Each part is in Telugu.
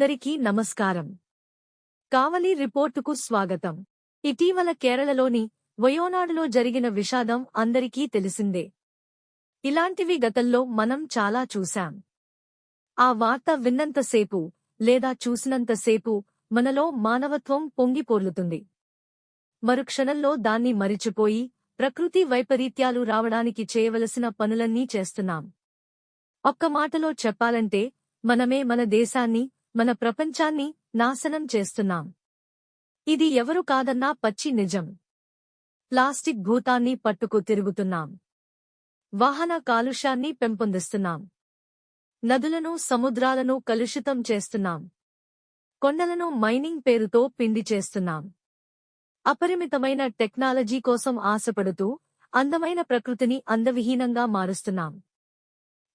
అందరికీ నమస్కారం. కావలి రిపోర్టుకు స్వాగతం. ఇటీవల కేరళలోని వయోనాడులో జరిగిన విషాదం అందరికీ తెలిసిందే. ఇలాంటివి గతంలో మనం చాలా చూశాం. ఆ వార్త విన్నంతసేపు లేదా చూసినంతసేపు మనలో మానవత్వం పొంగిపొర్లుతుంది. మరుక్షణంలో దాన్ని మరిచిపోయి ప్రకృతి వైపరీత్యాలు రావడానికి చేయవలసిన పనులన్నీ చేస్తున్నాం. ఒక్క మాటలో చెప్పాలంటే మనమే మన దేశాన్ని, మన ప్రపంచాన్ని నాశనం చేస్తున్నాం. ఇది ఎవరు కాదన్నా పచ్చి నిజం. ప్లాస్టిక్ భూతాన్ని పట్టుకు తిరుగుతున్నాం. వాహన కాలుష్యాన్ని పెంపొందిస్తున్నాం. నదులను, సముద్రాలను కలుషితం చేస్తున్నాం. కొండలను మైనింగ్ పేరుతో పిండి చేస్తున్నాం. అపరిమితమైన టెక్నాలజీ కోసం ఆశపడుతూ అందమైన ప్రకృతిని అందవిహీనంగా మారుస్తున్నాం.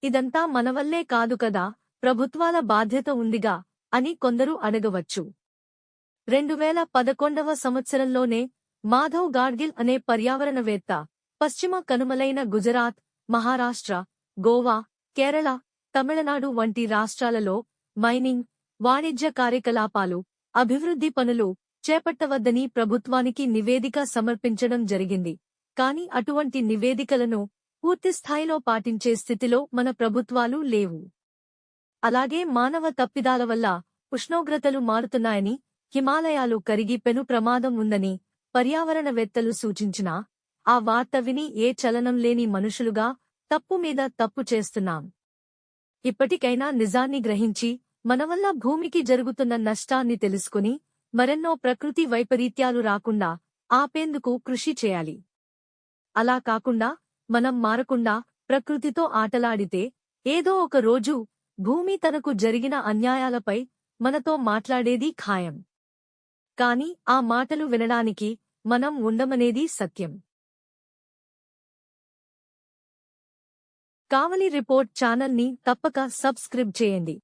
ఇదంతా మనవల్లే కాదు కదా, ప్రభుత్వాల బాధ్యత ఉందిగా అని కొందరు అడగవచ్చు. 2011వ సంవత్సరంలోనే మాధవ్ గాడ్గిల్ అనే పర్యావరణవేత్త పశ్చిమ కనుమలైన గుజరాత్, మహారాష్ట్ర, గోవా, కేరళ, తమిళనాడు వంటి రాష్ట్రాలలో మైనింగ్, వాణిజ్య కార్యకలాపాలు, అభివృద్ధి పనులు చేపట్టవద్దని ప్రభుత్వానికి నివేదిక సమర్పించడం జరిగింది. కాని అటువంటి నివేదికలను పూర్తిస్థాయిలో పాటించే స్థితిలో మన ప్రభుత్వాలు లేవు. అలాగే మానవ తప్పిదాల వల్ల ఉష్ణోగ్రతలు మారుతున్నాయని, హిమాలయాలు కరిగి పెను ప్రమాదం ఉందని పర్యావరణవేత్తలు సూచించినా ఆ వార్త విని ఏ చలనం లేని మనుషులుగా తప్పు మీద తప్పు చేస్తున్నాం. ఇప్పటికైనా నిజాన్ని గ్రహించి మనవల్ల భూమికి జరుగుతున్న నష్టాన్ని తెలుసుకుని మరెన్నో ప్రకృతి వైపరీత్యాలు రాకుండా ఆపేందుకు కృషి చేయాలి. అలా కాకుండా మనం మారకుండా ప్రకృతితో ఆటలాడితే ఏదో ఒక రోజు భూమి తనకు జరిగిన అన్యాయాలపై మనతో మాట్లాడేది ఖాయం. కాని ఆ మాటలు వినడానికి మనం ఉండమనేది సత్యం. కావలి రిపోర్ట్ ఛానల్ని తప్పక సబ్స్క్రైబ్ చేయండి.